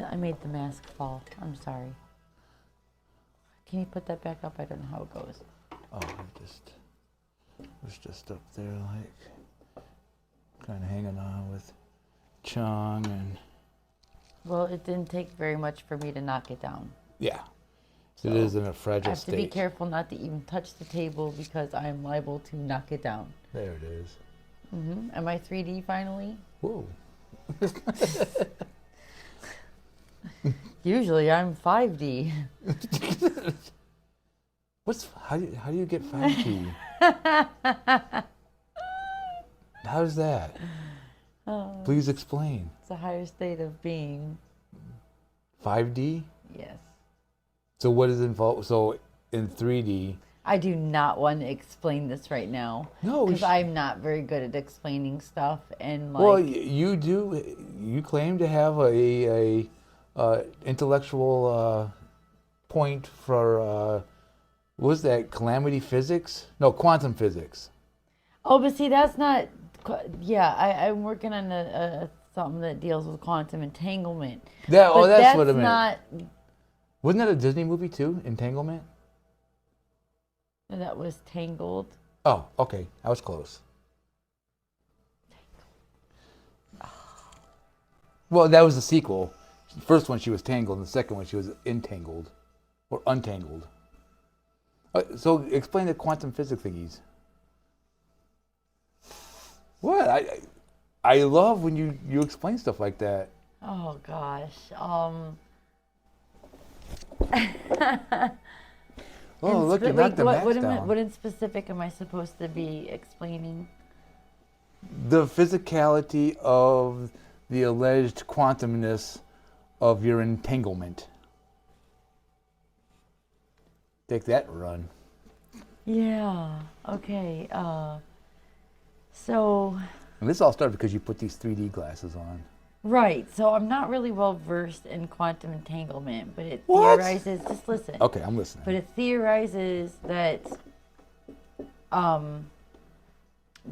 I made the mask fall. I'm sorry. Can you put that back up? I don't know how it goes. Oh, it was just up there, like, kind of hanging on with Chung and... Well, it didn't take very much for me to knock it down. Yeah. So it is in a fragile I have state. to be careful not to even touch the table because I'm liable to knock it down. There it is. Mm-hmm. Am I 3D finally? Whoa. Usually I'm 5D. How do you get 5G? How's that? Please explain. It's a higher state of being. 5D? Yes. So what is involved? So in 3D... I do not want to explain this right now. No, because I'm not very good at explaining stuff, and like. Well, you do. You claim to have a intellectual point for what was that? Calamity physics? No, quantum physics. Oh, but see, that's not. Yeah, I'm working on something that deals with quantum entanglement. Yeah. Oh, that's what I meant. Not. Wasn't that a Disney movie too? Entanglement. That was Tangled. Oh, okay. I was close. Well, that was the sequel. The first one she was tangled, and the second one she was entangled. Or untangled. So explain the quantum physics thingies. What? I love when you explain stuff like that. Oh, gosh. Oh, look, you knocked the max down. What in specific am I supposed to be explaining? The physicality of the alleged quantumness of your entanglement. Take that and run. Yeah, okay. So... And this all started because you put these 3D glasses on. Right, so I'm not really well versed in quantum entanglement, but it What? theorizes, just listen. Okay, I'm listening. But it theorizes that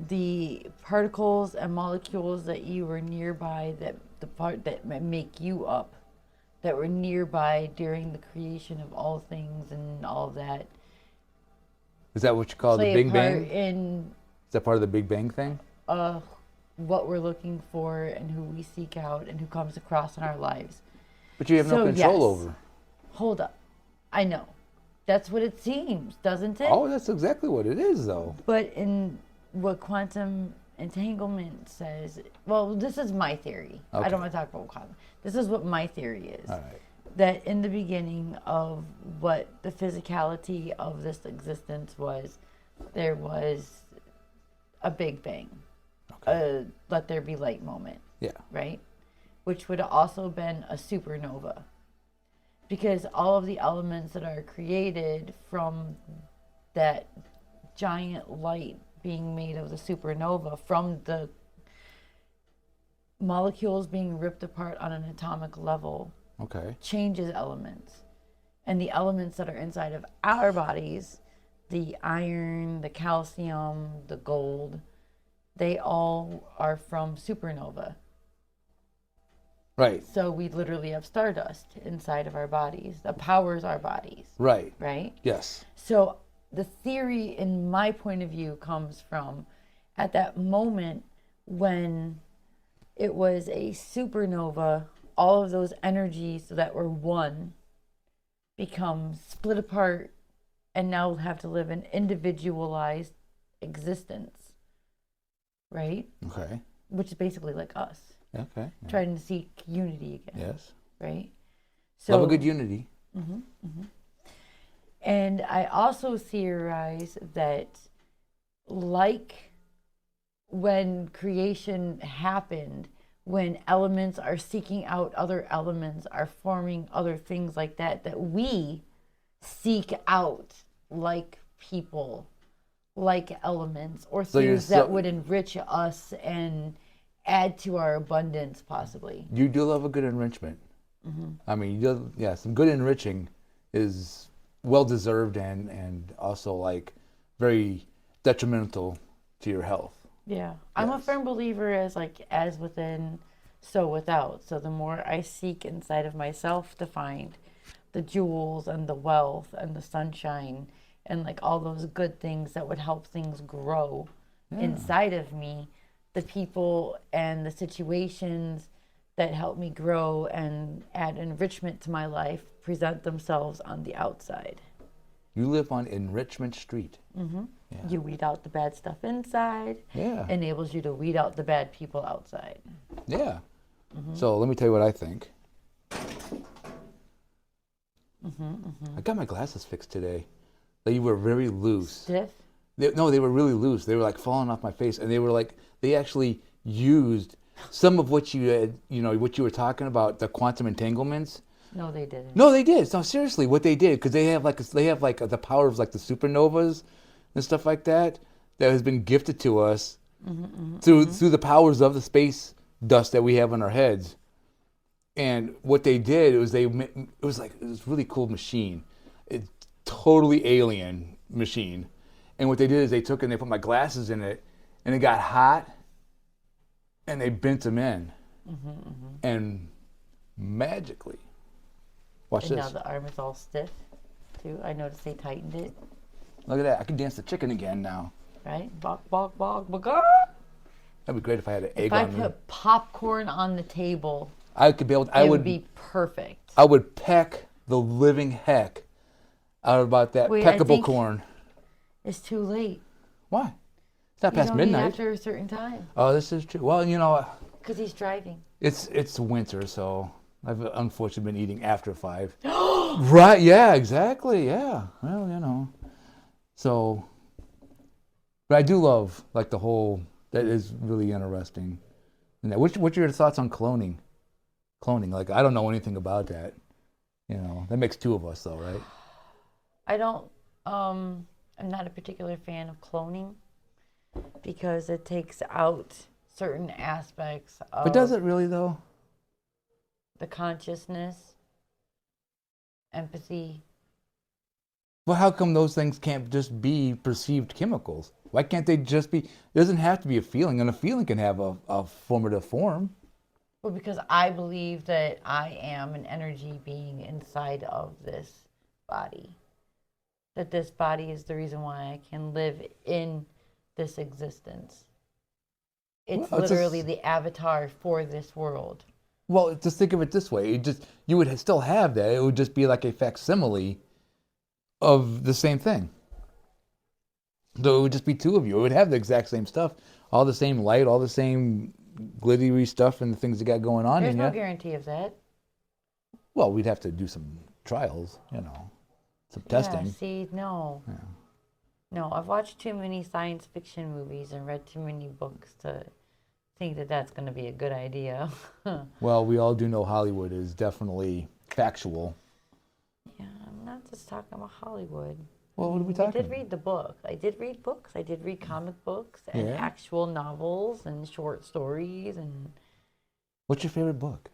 the particles and molecules that you were nearby, that the part that make you up, that were nearby during the creation of all things and all of that. Is that what you call the play Big a part Bang? in Is that part of the Big Bang thing? what we're looking for and who we seek out and who comes across in our lives. But you have no control over. Hold up. I know. That's what it seems, doesn't it? Oh, that's exactly what it is, though. But in what quantum entanglement says, well, this is my theory. Okay. I don't want to talk about quantum. This is what my theory is. All right. That in the beginning of what the physicality of this existence was, there was a Big Bang. Okay. Let there be light moment. Yeah. Right? Which would have also been a supernova. Because all of the elements that are created from that giant light being made of the supernova, from the molecules being ripped apart on an atomic level, Okay. changes elements. And the elements that are inside of our bodies, the iron, the calcium, the gold, they all are from supernova. Right. So we literally have stardust inside of our bodies that powers our bodies. Right. Right? Yes. So the theory, in my point of view, comes from at that moment when it was a supernova, all of those energies that were one become split apart and now have to live an individualized existence. Right? Okay. Which is basically like us. Okay. Yeah. Trying to seek unity again. Yes. Right? Love a good unity. Mm-hmm, mm-hmm. And I also theorize that, like when creation happened, when elements are seeking out other elements, are forming other things like that, that we seek out like people, like elements, or things that would enrich us and add to our abundance, possibly. You do love a good enrichment. Mm-hmm. I mean, some good enriching is well-deserved and also, like, very detrimental to your health. Yeah. I'm a firm believer as within, so without. So the more I seek inside of myself to find the jewels and the wealth and the sunshine and like all those good things that would help things grow inside of me, the people and the situations that help me grow and add enrichment to my life present themselves on the outside. You live on Enrichment Street. Yeah. You weed out the bad stuff inside, Yeah. enables you to weed out the bad people outside. Yeah. So let me tell you what I think. I got my glasses fixed today. They were very loose. Stiff? No, they were really loose. They were like falling off my face, and they were like they actually used some of what you had, what you were talking about, the quantum entanglements. No, they didn't. No, they did. No, seriously, what they did, because they have like the power of like the supernovas and stuff like that has been gifted to us through the powers of the space dust that we have on our heads. And what they did was it was this really cool machine, it's totally alien machine. And what they did is they took and they put my glasses in it, and it got hot, and they bent them in, and magically. Watch And this. now the arm is all stiff, too. I noticed they tightened it, Look at that. I can dance the chicken again now. right? Bok, bok, bok, bok. That'd be great if I had an egg If I on me. put popcorn on the table, I could be able. it would be perfect. I would peck the living heck out about that Wait, I peckable think- corn. It's too late. Why? It's not You past don't eat midnight. after a certain time Oh, this is true. Well, because he's driving. it's winter, so I've unfortunately been eating after 5. Right? Yeah, exactly. Yeah. Well, So, but I do love like the whole. That is really interesting. And what's your thoughts on cloning? Cloning, like I don't know anything about that. That makes 2 of us, though, right? I don't, I'm not a particular fan of cloning because it takes out certain aspects of But does it really, though? the consciousness, empathy. Well, how come those things can't just be perceived chemicals? Why can't they just be? It doesn't have to be a feeling, and a feeling can have a formative form. Well, because I believe that I am an energy being inside of this body. That this body is the reason why I can live in this existence. It's Well, it's just- literally the avatar for this world. Well, just think of it this way: you would still have that. It would just be like a facsimile of the same thing. So it would just be 2 of you. It would have the exact same stuff, all the same light, all the same glittery stuff, and the things you got going on There's in no you. guarantee of that. Well, we'd have to do some trials, some testing. Yeah, see, no. Yeah. No, I've watched too many science fiction movies and read too many books to think that that's going to be a good idea. Well, we all do know Hollywood is definitely factual. Yeah, I'm not just talking about Hollywood. Well, what are we I talking did about? read the book. I did read books. I did read comic books and Yeah? actual novels and short stories and What's your favorite book?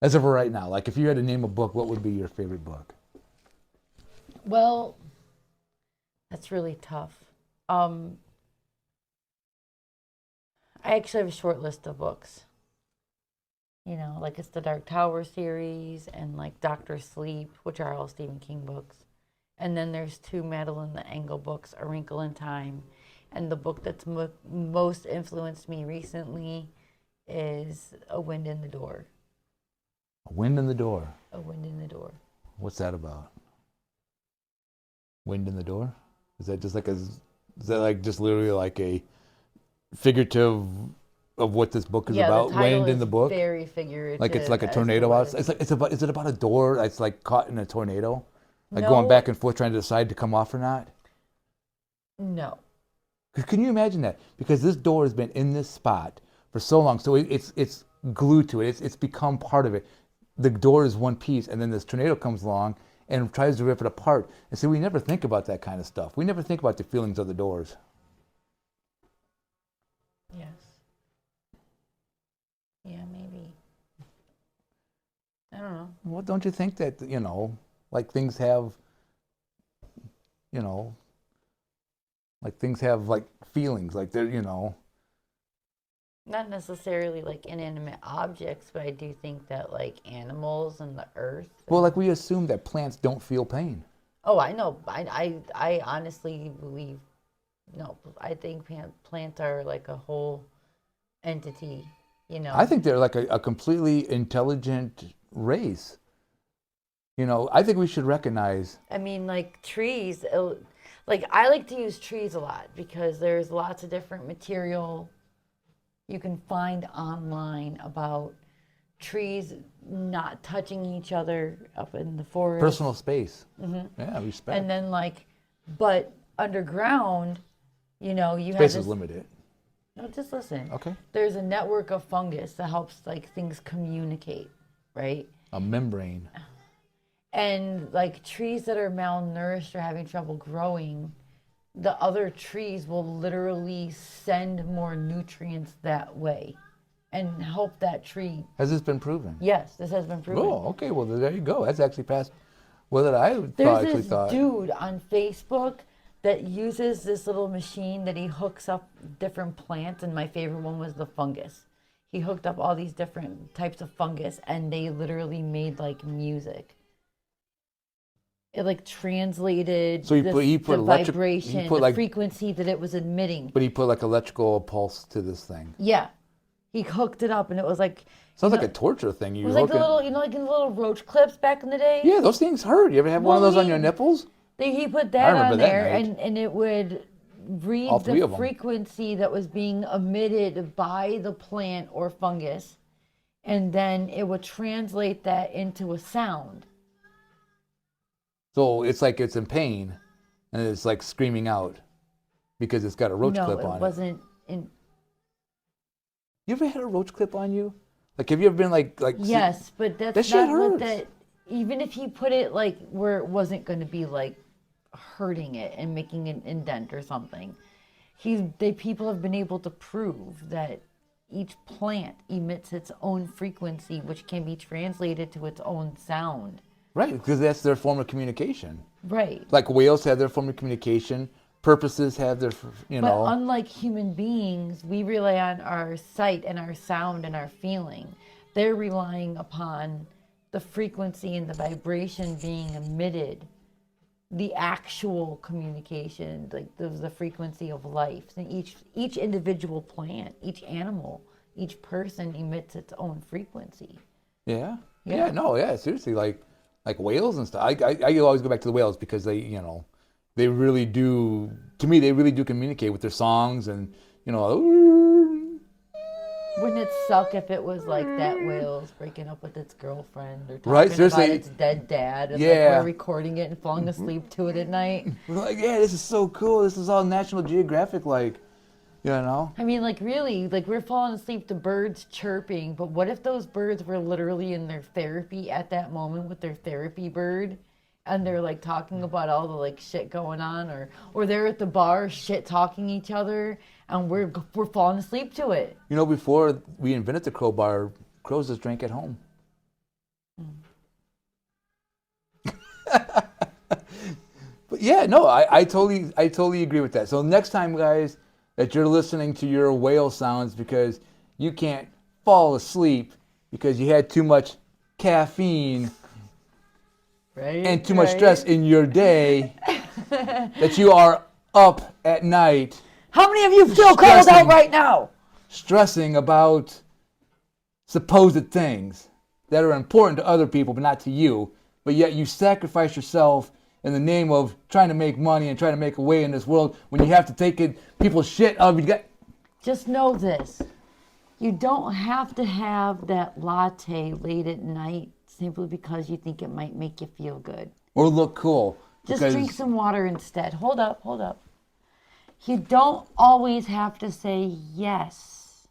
As of right now, like if you had to name a book, what would be your favorite book? well, that's really tough. I actually have a short list of books. Like it's the Dark Tower series and like Doctor Sleep, which are all Stephen King books. And then there's 2 Madeline the Engel books, A Wrinkle in Time. And the book that's most influenced me recently is A Wind in the Door. A Wind in the Door. A Wind in the Door. What's that about? Wind in the Door? Is that just is that like just literally like a figurative of what this book is about? The title Wind in is the book? very figurative. Like it's like a as to tornado what outside. Is it about a door that's like caught in a tornado? Like No. going back and forth trying to decide to come off or not? No. 'Cause can you imagine that? Because this door has been in this spot for so long, so it's glued to it. It's become part of it. The door is one piece, and then this tornado comes along and tries to rip it apart. And so we never think about that kind of stuff. We never think about the feelings of the doors. Yes. Yeah, maybe. I don't know. Well, don't you think that like things have, like things have like feelings, like they're Not necessarily like inanimate objects, but I do think that like animals and the earth. Well, like we assume that plants don't feel pain. Oh, I know. I honestly believe, no, I think plants are like a whole entity, you know. I think they're like a completely intelligent race. You know, I think we should recognize. I mean, like trees, like I like to use trees a lot because there's lots of different material you can find online about trees not touching each other up in the forest. Personal space. Yeah, respect. And then like, but underground, you know, you Space have is this. limited. No, just listen. Okay. There's a network of fungus that helps like things communicate, right? A membrane. And like trees that are malnourished or having trouble growing, the other trees will literally send more nutrients that way and help that tree. Has this been proven? Yes, this has been proven. Oh, okay. Well, there you go. That's actually past what I There's actually this thought. dude on Facebook that uses this little machine that he hooks up different plants, and my favorite one was the fungus. He hooked up all these different types of fungus, and they literally made like music. It like translated So he the put electric, vibration, he put the like, frequency that it was emitting. but he put like electrical pulse to this thing. Yeah, he hooked it up, and it was like Sounds you like know, a torture thing. it You was like hook the it. little, you know, like in the little roach clips back in the day. Yeah, those things hurt. You ever have one of Well, those on your nipples? He put I that remember on that there, night. and it would read All three the of 'em. frequency that was being emitted by the plant or fungus, and then it would translate that into a sound. So it's like it's in pain, and it's like screaming out because it's got a roach No, clip it on it. wasn't in. You ever had a roach clip on you? Like, have you ever been like Yes, but that's That shit not what hurts. that. Even if you put it like where it wasn't going to be like hurting it and making an indent or something, people have been able to prove that each plant emits its own frequency, which can be translated to its own sound. Right, because that's their form of communication. Right. Like whales have their form of communication. Porpoises have their, you But know. unlike human beings, we rely on our sight and our sound and our feeling. They're relying upon the frequency and the vibration being emitted, the actual communication, like the frequency of life. And each individual plant, each animal, each person emits its own frequency. Yeah. Yeah. Yeah. No. Yeah. Seriously, like whales and stuff. I always go back to the whales because they, you know, they really do. To me, they really do communicate with their songs and, you know. Wouldn't it suck if it was like that whale's breaking up with its girlfriend or talking Right, seriously. about its dead dad and Yeah. like we're recording it and falling asleep to it at night? We're like, yeah, this is so cool. This is all National Geographic, like, you know. I mean, like really, like we're falling asleep to birds chirping, but what if those birds were literally in their therapy at that moment with their therapy bird? And they're like talking about all the like shit going on, or they're at the bar shit talking each other, and we're falling asleep to it. You know, before we invented the crowbar, crows just drank at home. But yeah, no, I totally agree with that. So next time, guys, that you're listening to your whale sounds because you can't fall asleep because you had too much caffeine Right. and too much stress in your day, that you are up at night How many of you feel cold out Stressing. right now? stressing about supposed things that are important to other people but not to you, but yet you sacrifice yourself in the name of trying to make money and trying to make a way in this world when you have to take it people's shit of you. Just know this. You don't have to have that latte late at night simply because you think it might make you feel good. Or look cool. Just because- drink some water instead. Hold up. You don't always have to say yes,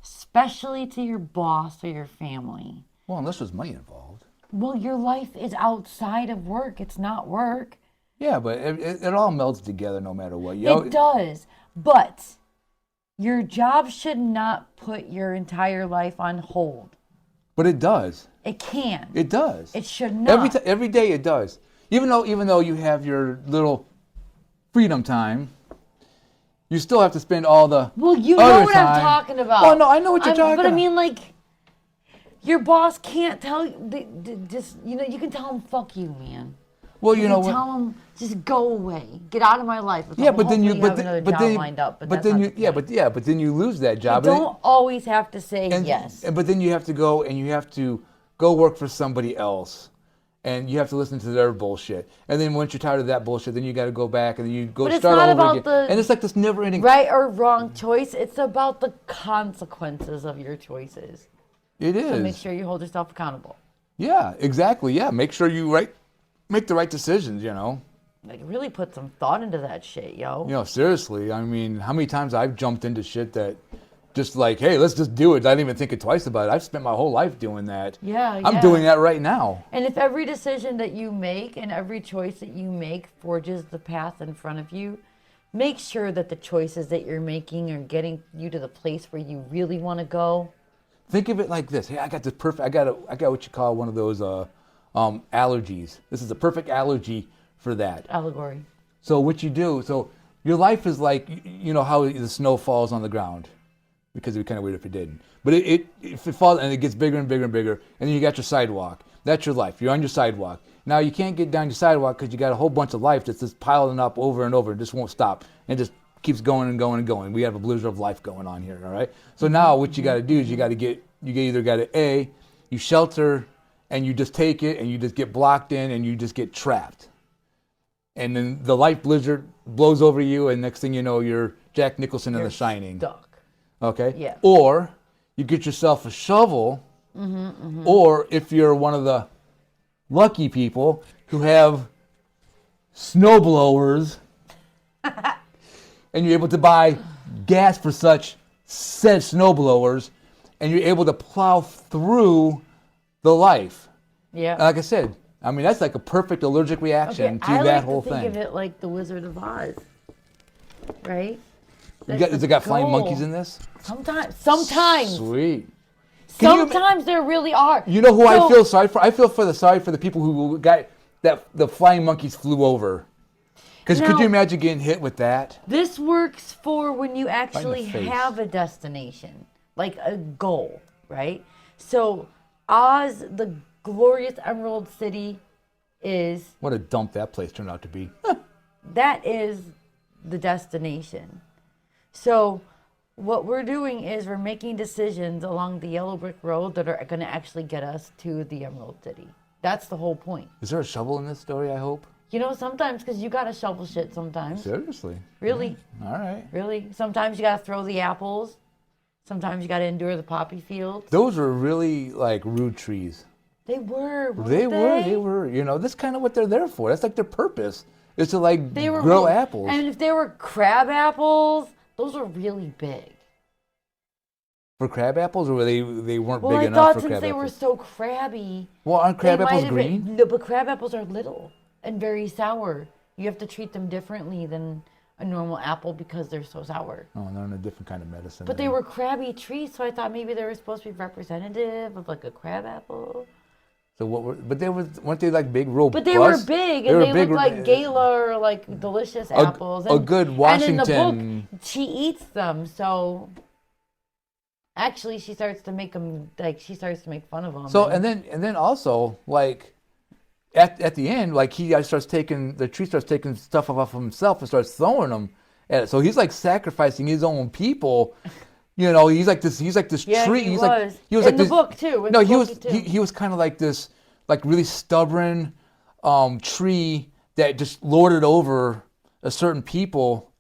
especially to your boss or your family. Well, unless there's money involved. Well, your life is outside of work. It's not work. Yeah, but it all melds together no matter what. You know, It does. But your job should not put your entire life on hold. but it does. It can. It does. It should not. Every day it does. Even though you have your little freedom time, you still have to spend all the Well, you know other what time. I'm talking about. Oh no, I know what you're talking But I about. mean, like, your boss can't tell you. Just you can tell him "fuck you," man. Well, You you know can what? tell him just go away, get out of my life. Yeah, but then you, hopefully but have another then, but job then, lined up. But but that's then not you, the yeah, point. but then you lose that You job. don't always have to say and, yes. But then you have to go and you have to go work for somebody else, and you have to listen to their bullshit. And then once you're tired of that bullshit, then you got to go back and then you go But it's start not all over about again. the And it's like this never-ending. right or wrong choice. It's about the consequences of your choices. It is. So make sure you hold yourself accountable. Yeah, exactly. Yeah, make sure you make the right decisions. Like, really put some thought into that shit, yo. Seriously. I mean, how many times I've jumped into shit that just like, hey, let's just do it. I didn't even think it twice about it. I've spent my whole life doing that. Yeah, I'm yeah. doing that right now. And if every decision that you make and every choice that you make forges the path in front of you, make sure that the choices that you're making are getting you to the place where you really want to go. Think of it like this. Hey, I got this perfect. I got what you call one of those allergies. This is a perfect allergy for that. Allegory. So what you do? So your life is like you know how the snow falls on the ground, because it'd be kind of weird if it didn't. But if it falls and it gets bigger and bigger and bigger, and then you got your sidewalk. That's your life. You're on your sidewalk. Now you can't get down your sidewalk because you got a whole bunch of life that's just piling up over and over and just won't stop and just keeps going and going and going. We have a blizzard of life going on here, all right? So now what you got to do is you either got to you shelter and you just take it and you just get blocked in and you just get trapped. And then the life blizzard blows over you and next thing you know you're Jack Nicholson in The Shining. Stuck. Okay? Yeah. Or you get yourself a shovel, or if you're one of the lucky people who have snow blowers and you're able to buy gas for such said snow blowers and you're able to plow through the life. Yeah. Like I said, I mean, that's like a perfect allergic reaction to I that like whole to think thing. of it like the Wizard of Oz, right? Has it got flying goal. monkeys in this? Sometimes. Sweet. Can you- Sometimes there really are. You know who I So- feel sorry for? I feel sorry for the people who got that the flying monkeys flew over. Because could Now- you imagine getting hit with that? This works for when you actually face. have a destination, like a goal, right? So Oz, the glorious Emerald City, is What a dump that place turned out to be. that is the destination. So what we're doing is we're making decisions along the yellow brick road that are going to actually get us to the Emerald City. That's the whole point. Is there a shovel in this story, I hope? Sometimes, because you got to shovel shit sometimes. Seriously. Really, All right. really. Sometimes you got to throw the apples. Sometimes you got to endure the poppy fields. Those were really like rude trees. They were. They were. That's kind of what they're there for. That's like their purpose. Is to like They were grow rude. apples. And if they were crab apples, those were really big. For crab apples, or they weren't Well, big I enough thought for since crab they apples? were so crabby. Well, aren't crab they might apples have green? been- no, but crab apples are little and very sour. You have to treat them differently than a normal apple because they're so sour. Oh, they're in a different kind of medicine. But they were crabby trees, so I thought maybe they were supposed to be representative of like a crab apple. So what were? But weren't they like big, robust? But they were big, and were they big, looked like gala or like delicious apples. a good And in Washington- the book, she eats them. So actually, she starts to make them she starts to make fun of them. So and then also like at the end, like the tree starts taking stuff off of himself and starts throwing them at it. So he's like sacrificing his own people. He's like this Yeah, tree. he He's was. like he was In like the this, book, too. In No, the he book, was too. he was kind of like this like really stubborn tree that just lorded over a certain people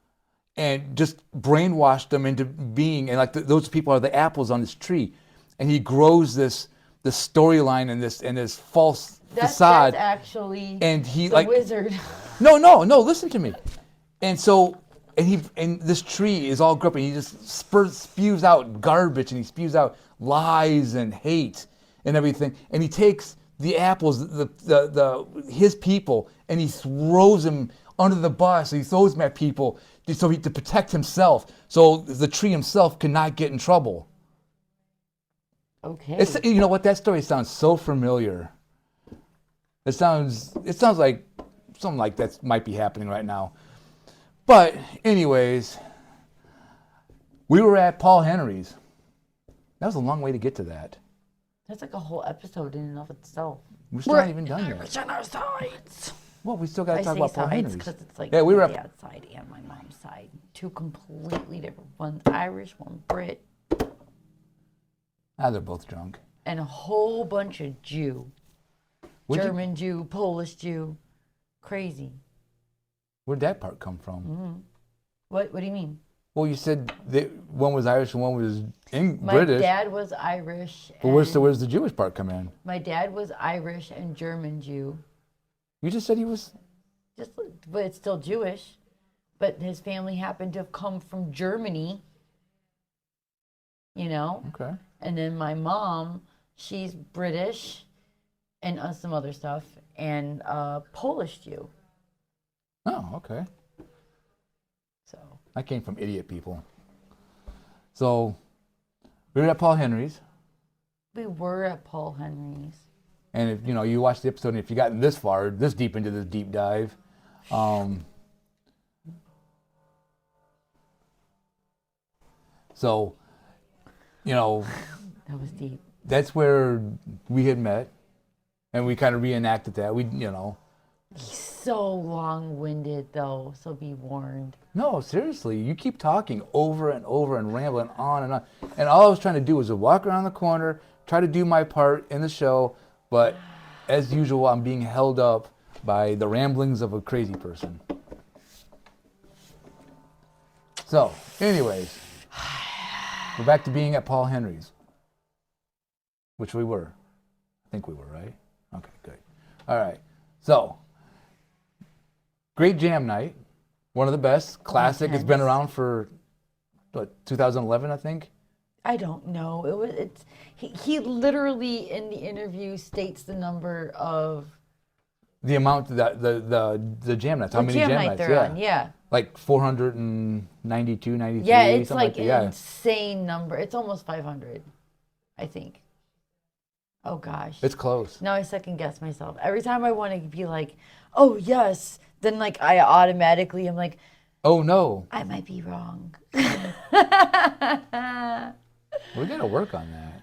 and just brainwashed them into being, and like those people are the apples on this tree, and he grows this storyline and this false facade. That's actually And he the like wizard. no, listen to me. And so and this tree is all grumpy. He just spews out garbage and he spews out lies and hate and everything. And he takes the apples, his people, and he throws them under the bus. He throws them at people to protect himself, so the tree himself cannot get in trouble. Okay. You know what? That story sounds so familiar. It sounds like something like that might be happening right now. But anyways, We were at Paul Henry's. That was a long way to get to that. That's like a whole episode in and of itself. We're still not even done yet. Irish on our sides. Well, we still got to I talk say about Paul sides Henry's. because it's like Yeah, we were my at- dad's side and my mom's side. Two completely different. One's Irish, one Brit, They're both drunk. and a whole bunch of Jew. Where'd you- German Jew, Polish Jew. Crazy. Where'd that part come from? Mm-hmm. What do you mean? Well, you said that one was Irish and one was My British. dad was Irish. But where's and the Jewish part come in? My dad was Irish and German Jew. You just said he was. But it's still Jewish. But his family happened to have come from Germany. You know? Okay. And then my mom, she's British and some other stuff, and Polish Jew. Oh, okay. So I came from idiot people. So we were at Paul Henry's, we were at Paul Henry's. and if you watched the episode, and if you gotten this far, this deep into this deep dive, so That was deep. that's where we had met, and we kind of reenacted that. He's so long-winded, though, so be warned. No, seriously, you keep talking over and over and rambling on and on. And all I was trying to do was to walk around the corner, try to do my part in the show, but as usual, I'm being held up by the ramblings of a crazy person. So, anyways, we're back to being at Paul Henry's, which we were. I think we were, right? Okay, good. All right. So, great jam night. One of the best. Classic. It's been around for, 2011, I think? I don't know. He literally in the interview states the number of The amount that the jam nights. How the many jam jam night nights? they're Yeah. on. Yeah. Like 492, 93, Yeah, it's something like that. an Yeah. insane number. It's almost 500, I think. Oh gosh. It's close. Now I second guess myself. Every time I want to be like, oh yes, then like I automatically am like, Oh no. I might be wrong. We gotta work on that.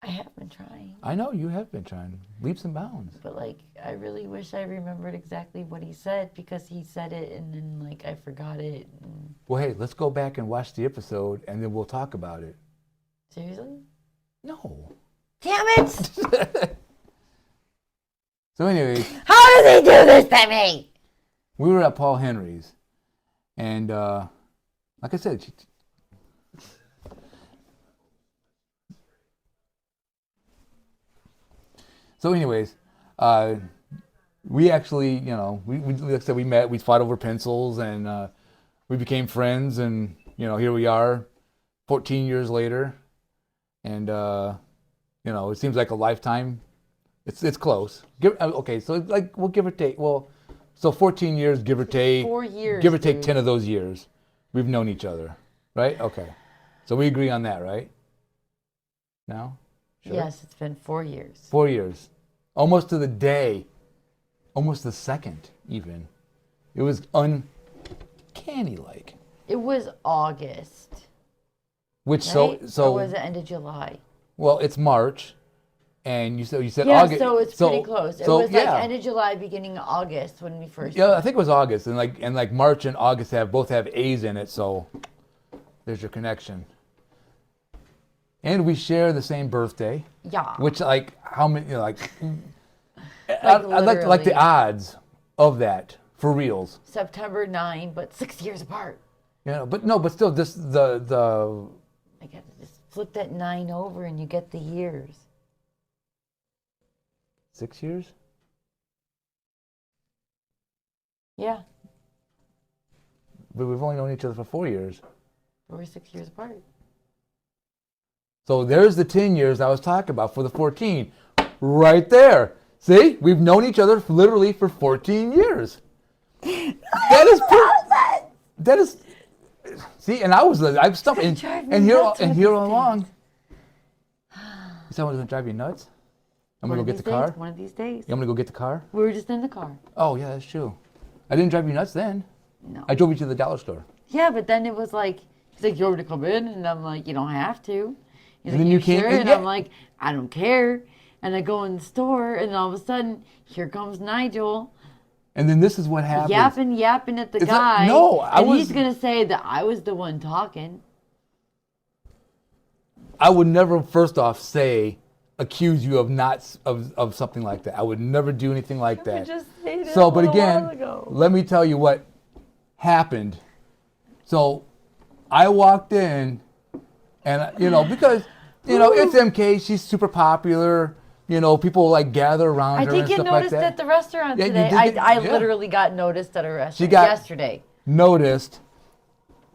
I have been trying, I know you have been trying. Leaps and bounds. but like I really wish I remembered exactly what he said because he said it and then like I forgot it. And... Well, hey, let's go back and watch the episode and then we'll talk about it. Seriously? No. Damn it! So anyways, How does he do this to me? we were at Paul Henry's, and like I said, so anyways, we actually, we like I said, we met, we fought over pencils, and we became friends, and here we are, 14 years later, and it seems like a lifetime. It's close. Okay, so like we'll give or take. Well, so 14 years, give or take. 4 years. Give or take dude. 10 of those years, we've known each other, right? Okay, so we agree on that, right? Now, sure? Yes, it's been 4 years. 4 years, almost to the day, almost the second, even. It was uncanny, like. It was August. Which Right? so Or was it end of July? well, it's March, and you said Yeah, August. so it's pretty close. It So was like yeah. end of July, beginning of August when we first. Yeah, I think it was August, and like March and August both have A's in it, so there's your connection. And we share the same birthday, Yeah. which like how many like Like, I'd like literally. the odds of that for reals. September 9, but 6 years apart. But still, this the I got to just flip that 9 over and you get the years. 6 years. Yeah, But we've only known each other for 4 years. we're 6 years apart. So there's the 10 years I was talking about for the 14. Right there. See? We've known each other literally for 14 years. That is see, and I'm stuck and drive me here nuts and with here these along. Someone's gonna drive you nuts? I'm gonna go get the car. One of these days. I'm gonna go get the car. We were just in the car. Oh yeah, that's true. I didn't drive you nuts then. No. I drove you to the dollar store. Yeah, but then it was like He's like, you want me to come in? And I'm like, you don't have to. He's And like, then you can't- sure? and And yeah. I'm like, I don't care. And I go in the store, and all of a sudden, here comes Nigel, And then this is what happens. yapping at the It's guy. no, I and was- he's gonna say that I was the one talking. I would never, first off, accuse you of not of something like that. I would never do anything like We that. just ate it So, a but little while again, ago. let me tell you what happened. So, I walked in, and because it's MK, she's super popular. People like gather around I her did and get stuff noticed like that. at the restaurant Yeah, you today. did get- I yeah. literally got noticed at a restaurant got- yesterday, Noticed.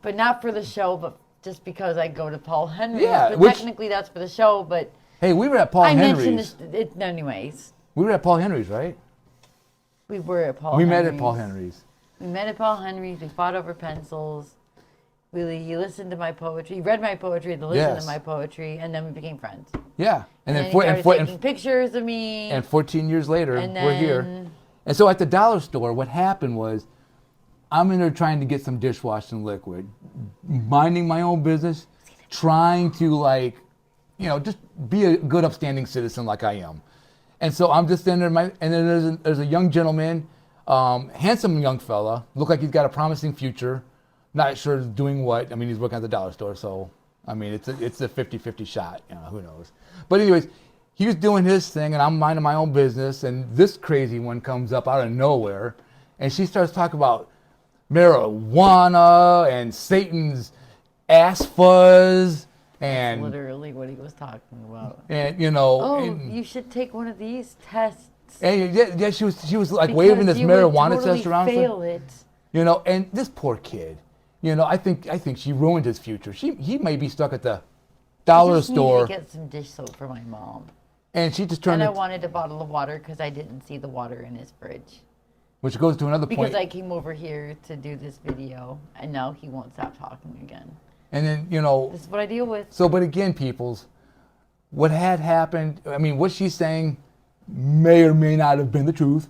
but not for the show, but just because I go to Paul Henry's. Yeah, but which- technically that's for the show. But Hey, we were at Paul I Henry's. mentioned it anyways. We were at Paul Henry's, right? We were at Paul. We Henry's. met at Paul Henry's. We met at Paul Henry's. We fought over pencils. He listened to my poetry. He read my poetry. He listened Yes. to my poetry, and then we became friends. Yeah, and then he four- started and four- taking pictures of me. and 14 years later, And we're here. then- And so at the dollar store, what happened was, I'm in there trying to get some dishwashing liquid, minding my own business, trying to just be a good upstanding citizen like I am. And so I'm just in there, and then there's a young gentleman, handsome young fella, look like he's got a promising future. Not sure doing what. I mean, he's working at the dollar store, so I mean, it's a 50-50 shot. Who knows? But anyways, he was doing his thing, and I'm minding my own business. And this crazy one comes up out of nowhere, and she starts talking about marijuana and Satan's ass fuzz, and Literally what he was talking about. and Oh, and, you should take one of these tests. and yeah, she was like waving this because you would marijuana totally test around. fail it. And this poor kid, I think she ruined his future. He may be stuck at the dollar I just store, needed to get some dish soap for my mom. and she just turned And I it, wanted a bottle of water because I didn't see the water in his fridge. which goes to another Because point. I came over here to do this video, and now he won't stop talking again. And then This is what I deal with. so, but again, peoples, what had happened? I mean, what she's saying may or may not have been the truth.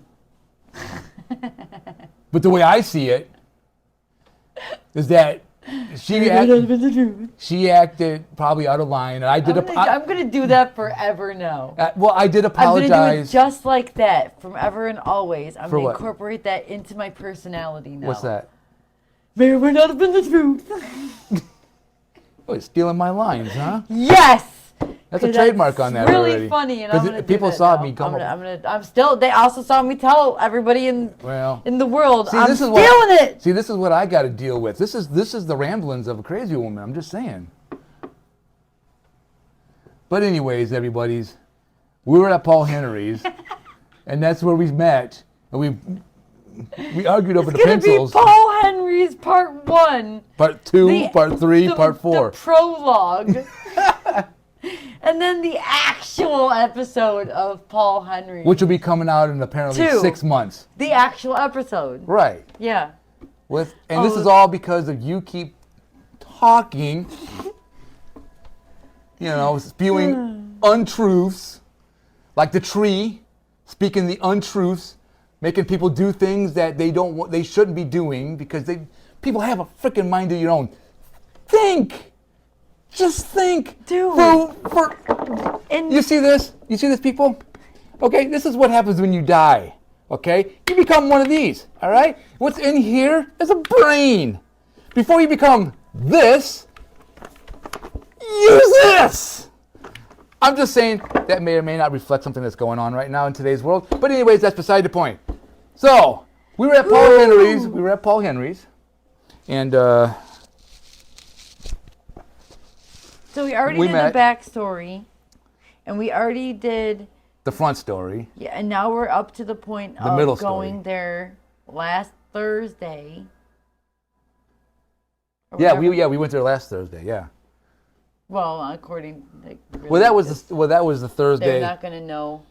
But the way I see it is that she acted probably out of line, and I did I'm gonna do that forever now. I did I'm gonna do it apologize. just like that, from ever and always. I'm For gonna what? incorporate that into my personality now. What's that? May or may not have been the truth. Oh, he's stealing my lines, huh? Yes. That's a 'Cause trademark on that really already. funny, and I'm 'Cause gonna do people that saw now. me come I'm still. They also saw me tell everybody in Well, the world. see, I'm this is stealing what, it. See, this is what I got to deal with. This is the ramblings of a crazy woman. I'm just saying. But anyways, we were at Paul Henry's, and that's where we met, and we argued over It's the gonna pencils. be Paul Henry's Part 1. Part 2, The- Part 3, Part 4. The prologue. And then the actual episode of Paul Henry. Which will be coming out in apparently 2. 6 months. The actual episode. Right. Yeah. And this is all because of you keep talking, spewing untruths, like the tree, speaking the untruths, making people do things that they shouldn't be doing because people have a freaking mind of your own. Think. Just think. Dude. You see this? You see this, people? Okay, this is what happens when you die. Okay? You become one of these, all right? What's in here is a brain. Before you become this, use this. I'm just saying that may or may not reflect something that's going on right now in today's world. But anyways, that's beside the point. So, we were at Paul Henry's. We were at Paul Henry's. And, So we already We did met. the backstory. And we already did. the front story. Yeah, and now we're up to the point The middle of story. going there last Thursday. Or Yeah, whatever. we went there last Thursday, yeah. Well, according. Really, Well, that was the Thursday. They're not going to know.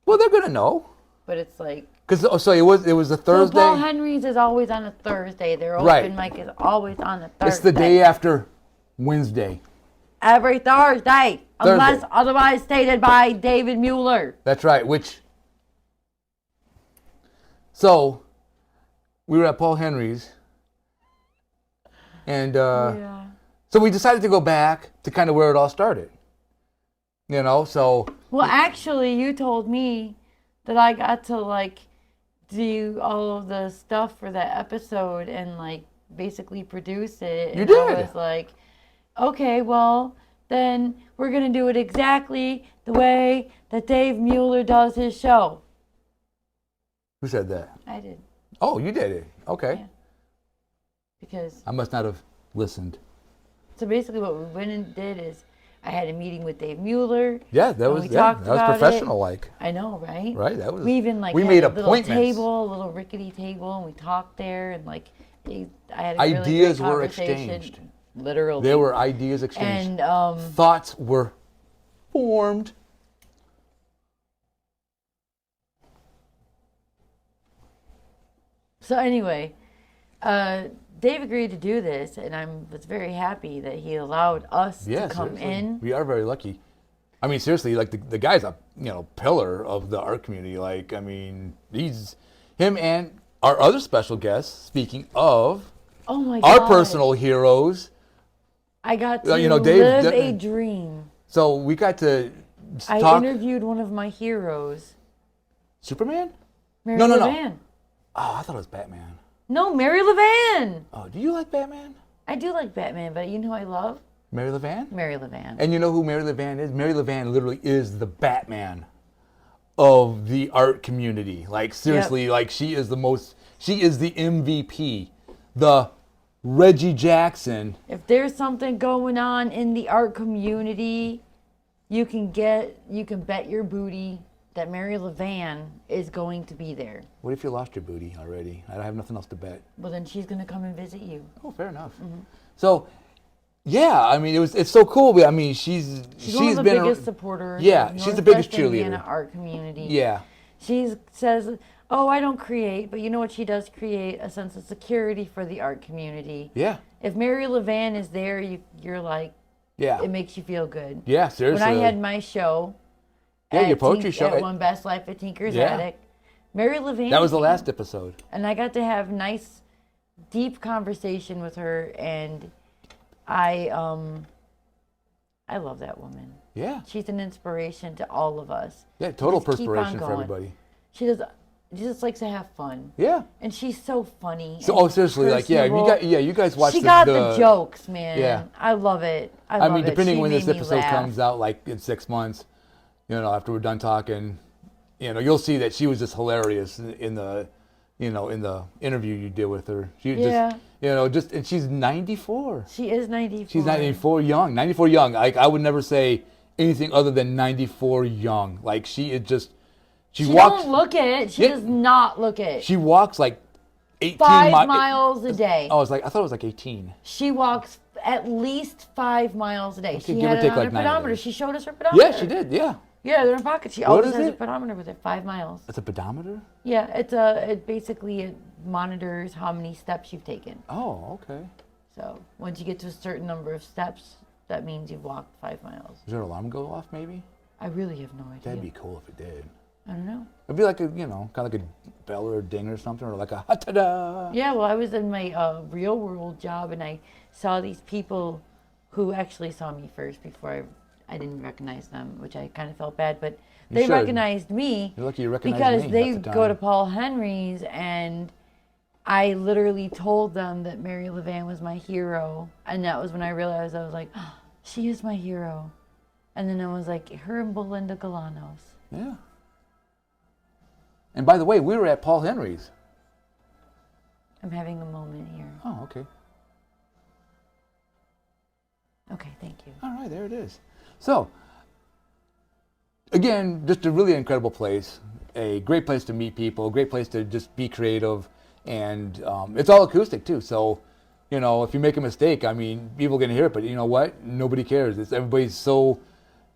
Well, they're gonna know, But it's like. cause so it was a So Thursday. Paul Henry's is always on a Thursday. Their open Right. mic is always on a Thursday. It's the day after Wednesday. Every Thursday, unless otherwise stated by David Mueller. That's right. So we were at Paul Henry's, and Yeah. So we decided to go back to kind of where it all started. You know, so Well, actually, you told me that I got to like do all of the stuff for that episode and like basically produce it. You And I did. was like, okay, well, then we're gonna do it exactly the way that Dave Mueller does his show. who said that? I did. Oh, you did it. Okay. Yeah. Because I must not have listened. so basically what we went and did is I had a meeting with Dave Mueller. Yeah, that and was we yeah, talked that was about it. professional like. I know, right? Right? That was We even like we had made a little appointments. table, a little rickety table, and we talked there, and like I had a really Ideas great were conversation. exchanged. Literally. There were ideas exchanged. And Thoughts were formed. so anyway, Dave agreed to do this, and I was very happy that he allowed us Yeah, to come seriously. in. We are very lucky. I mean, seriously, like the guy's a pillar of the art community. Like, I mean, he's him and our other special guest. Speaking of Oh my our God. personal heroes, I got to you know, Dave- live Dave- a dream. so we got to I talk. interviewed one of my heroes, Superman? Mary No. Levan. Oh, I thought it was Batman. No, Mary Levan. Oh, do you like Batman? I do like Batman, but you know who I love? Mary LeVan? Mary Levan. And you know who Mary LeVan is? Mary LeVan literally is the Batman of the art community. Like, seriously, like she is the MVP. The Reggie Jackson. If there's something going on in the art community, you can bet your booty that Mary Levan is going to be there. What if you lost your booty already? I have nothing else to bet. Well, then she's going to come and visit you. Oh, fair enough. So, yeah, I mean, it's so cool. I mean, she's She's one of the been biggest supporters. Yeah, of she's the biggest Northwest Indiana cheerleader. art community. Yeah, She says, "Oh, I don't create, but you know what she does create? A sense of security for the art community. yeah, If Mary Levan is there, you're like, yeah, it makes you feel good." yeah. Seriously. When I had my show, Yeah, your at poetry show. at One Best Life at Tinker's Yeah. Attic, Mary Levan. That was the came, last episode. and I got to have nice, deep conversation with her, and I love that woman. Yeah, She's an inspiration to all of us. yeah. Total Just keep on perspiration for going. everybody. She just likes to have fun, Yeah. and she's so funny. So, and oh, seriously, like, yeah, personable. you guys watch She the, got the jokes, man. Yeah. I love it. I I love mean, it. depending She when this made me episode laugh. comes out, like in 6 months, after we're done talking, you'll see that she was just hilarious in the interview you did with her. She Yeah. just, and she's 94. She is 94. She's 94 young. 94 young. Like, I would never say anything other than 94 young. Like, she is just, she walks, don't look it. She Yeah. does not look it. she walks like 18 miles a day. Oh, I thought it was like 18. She walks at least 5 miles a day. Okay, She give or had it take on like her 9 pedometer. days. She showed us her pedometer. Yeah, she did. Yeah. Yeah, they're in pocket. She What always is has a it? pedometer with it. 5 miles. That's a pedometer? Yeah, it basically monitors how many steps you've taken. Oh, okay. So once you get to a certain number of steps, that means you've walked 5 miles. Does her alarm go off maybe? I really have no idea. That'd be cool if it did. I don't know. It'd be like a, kind of like a bell or a ding or something, or like a ta-da. Yeah, well, I was in my real world job, and I saw these people who actually saw me first before I didn't recognize them, which I kind of felt bad, but they should. recognized me You're lucky you recognized because me they half the go to time. Paul Henry's, and I literally told them that Mary Levan was my hero, and that was when I realized I was like, oh, she is my hero. And then I was like, her and Belinda Galanos. Yeah. And by the way, we were at Paul Henry's. I'm having a moment here. Oh, okay. Okay, thank you. All right, there it is. So, again, just a really incredible place. A great place to meet people, a great place to just be creative. And it's all acoustic, too. So, if you make a mistake, I mean, people are going to hear it, but you know what? Nobody cares. Everybody's so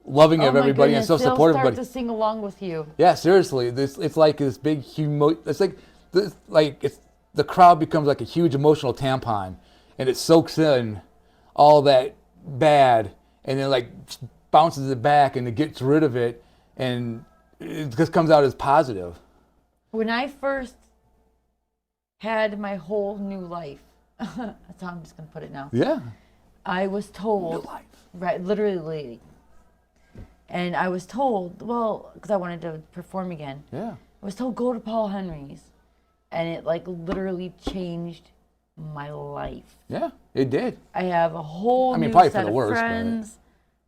loving of my everybody and goodness, so they'll supportive. start But to sing along with you. yeah, seriously, it's like this big it's the crowd becomes like a huge emotional tampon, and it soaks in all that bad, and then like bounces it back, and it gets rid of it, and it just comes out as positive. When I first had my whole new life, that's how I'm just going to put it now. Yeah, I was New told, life. right, literally, and I was told, well, because I wanted to perform again. Yeah. I was told go to Paul Henry's, and it like literally changed my life. Yeah, it did. I have a whole I mean, new probably for set the of worse, but- friends,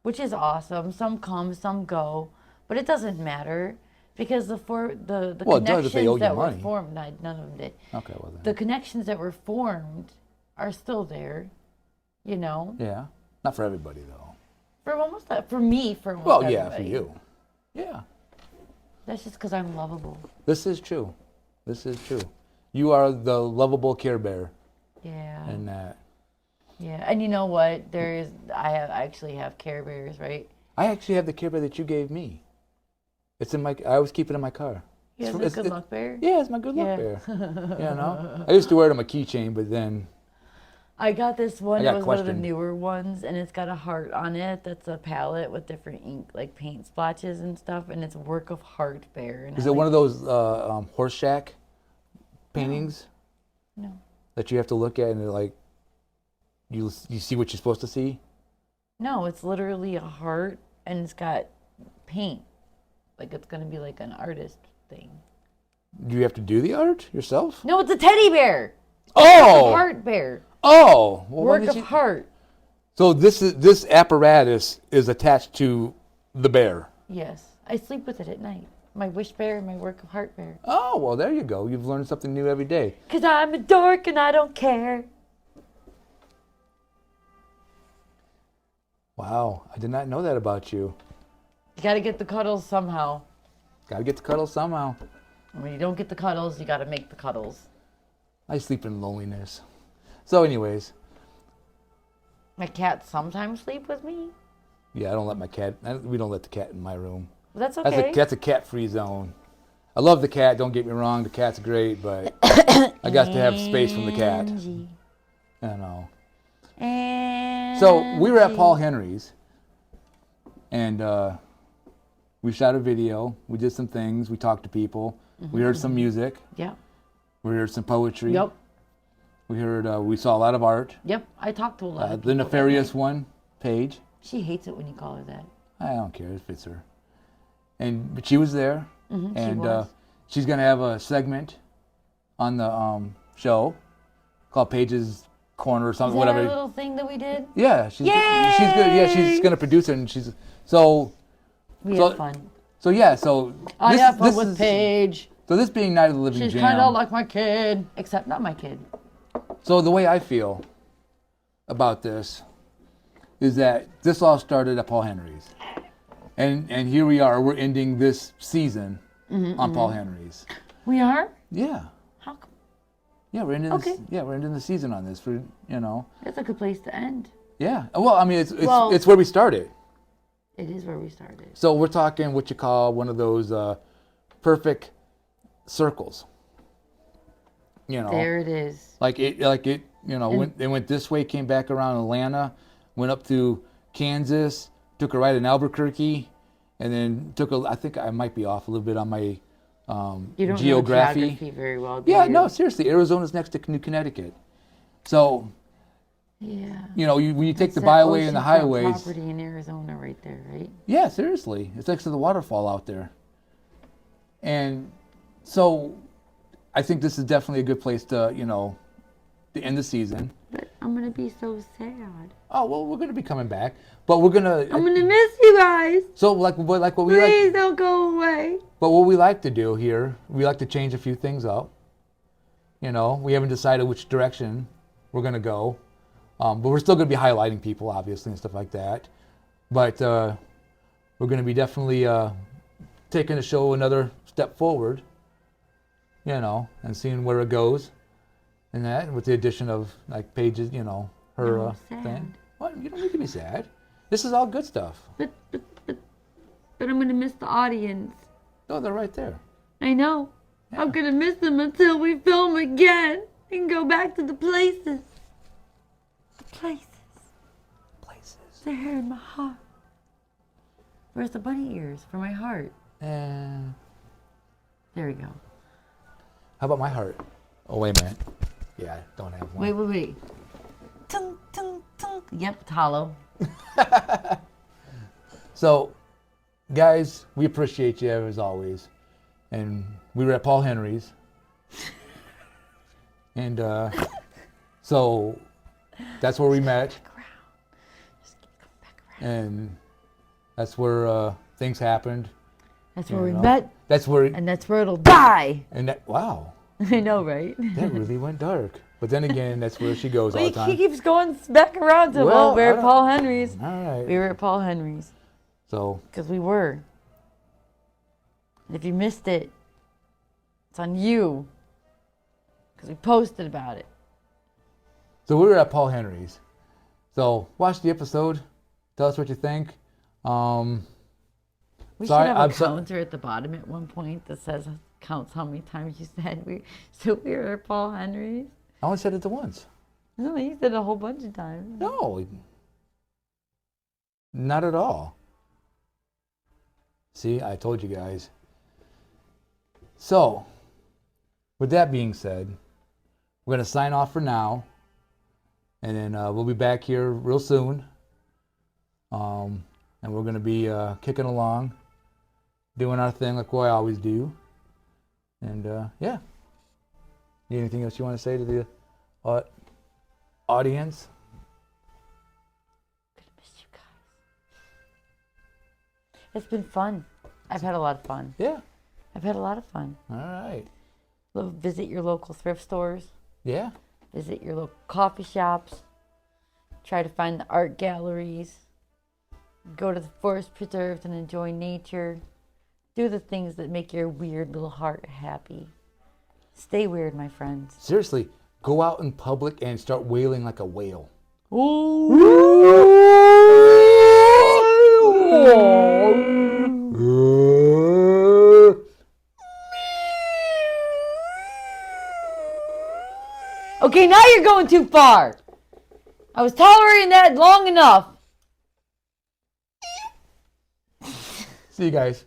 which is awesome. Some come, some go, but it doesn't matter because the Well, it does if they connections owe you that were money. formed, none of them did. Okay, well then. The connections that were formed are still there, you know. Yeah. Not for everybody though. For almost for me, for almost Well, yeah, for everybody. you. Yeah. That's just because I'm lovable. This is true. This is true. You are the lovable Care Bear Yeah. in that. Yeah, and you know what? I actually have Care Bears, right? I actually have the Care Bear that you gave me. It's in my. I always keep it in my car. You have It's- a good luck bear. Yeah, it's my good luck Yeah. bear. You know, I used to wear it on my keychain, but then I got this one. I It got was one of the questioned. newer ones, and it's got a heart on it. That's a palette with different ink, like paint splotches and stuff, and it's a work of heart bear. And is it one of those horse shack paintings No. that you have to look at and they're like you see what you're supposed to see? No, it's literally a heart, and it's got paint. Like it's gonna be like an artist thing. Do you have to do the art yourself? No, it's a teddy bear. Oh, Heart bear. oh, well, why Work did of you- heart. So this apparatus is attached to the bear. Yes, I sleep with it at night. My wish bear and my work of heart bear. Oh, well, there you go. You've learned something new every day. 'Cause I'm a dork and I don't care. Wow, I did not know that about you. You gotta get the cuddles somehow. Got to get the cuddle somehow. And when you don't get the cuddles, you gotta make the cuddles. I sleep in loneliness. So, anyways, My cats sometimes sleep with me. yeah, I don't let my cat. We don't let the cat in my room. But that's okay. That's a cat-free zone. I love the cat. Don't get me wrong. The cat's great, but I got to have space from the cat. Angie. You know. Angie. So we were at Paul Henry's, and we shot a video. We did some things. We talked to people. We heard some music. Yep. We heard some poetry. Yep. We heard. We saw a lot of art. Yep. I talked to a lot of people. The that nefarious night. one, Paige. She hates it when you call her that. I don't care. It fits her. But she was there, Mhm, she and was. she's gonna have a segment on the show called Paige's Corner or Is something, that our whatever. little thing that we did? Yeah, she's good. Yeah, she's gonna produce it, and she's so. We So- had fun. So yeah, so I this- have fun this with is- Paige. So this being Night of the Living She's Jam. kind of like my kid, except not my kid. So the way I feel about this is that this all started at Paul Henry's, and here we are. We're ending this season on Paul Henry's. We are? Yeah, How come? yeah, we're ending. Okay. We're ending the season on this for That's a good place to end. Yeah. Well, I mean, Well- it's where we started. It is where we started. So we're talking what you call one of those perfect circles. There it is. Like it, went, it went this way, came back around Atlanta, went up through Kansas, took a right in Albuquerque, and then I think I might be off a little bit on my You don't know geography. geography very well, do Yeah, you? no, seriously, Arizona's next to New Connecticut. So, Yeah. when you take It's the that byway and the oceanfront highways. property in Arizona right there, right? Yeah, seriously. It's next to the waterfall out there. And so I think this is definitely a good place to, to end the season. But I'm going to be so sad. Oh, well, we're going to be coming back. But we're going to... I'm going to miss you guys. So like what we Please like... don't go away. But what we like to do here, we like to change a few things up. We haven't decided which direction we're going to go. But we're still going to be highlighting people, obviously, and stuff like that. But we're going to be definitely taking the show another step forward, and seeing where it goes. And that, with the addition of, like, Paige's, her I'm sad. thing. Well, you don't need to be sad. This is all good stuff. But I'm going to miss the audience. No, they're right there. I know. I'm going to miss them until we film again and go back to the places. The places. They're here in my heart. Where's the bunny ears for my heart? And There we go. how about my heart? Oh, wait a minute. Yeah, I don't have one. Wait. Tung, tung, Yep, it's hollow. So, guys, we appreciate you as always. And we were at Paul Henry's. And so that's where we met. And that's where things happened. That's where we You know? met, That's where. and that's where it'll die. And that, wow, I know, right? that really went dark. But then again, that's where she goes all the He time. keeps going back around to, Well, we're I at don't- Paul Henry's. All right. We were at Paul Henry's. So, Because we were. And if you missed it, it's on you. Because we posted about it. so we were at Paul Henry's. So watch the episode. Tell us what you think. We Sorry, should have I'm a so- counter at the bottom at one point that says, counts how many times you said we. So we were at Paul Henry's. I only said it the once. No, you said it a whole bunch of times. No, not at all. See, I told you guys. So, with that being said, we're going to sign off for now. And then we'll be back here real soon. And we're going to be kicking along, doing our thing like we always do. And yeah. Anything else you want to say to the audience? Gonna miss you guys. It's been fun. I've had a lot of fun. Yeah. I've had a lot of fun. All right. Visit your local thrift stores. Yeah. Visit your local coffee shops. Try to find the art galleries. Go to the forest preserves and enjoy nature. Do the things that make your weird little heart happy. Stay weird, my friends. Seriously, go out in public and start wailing like a whale. Okay, now you're going too far. I was tolerating that long enough. See you guys.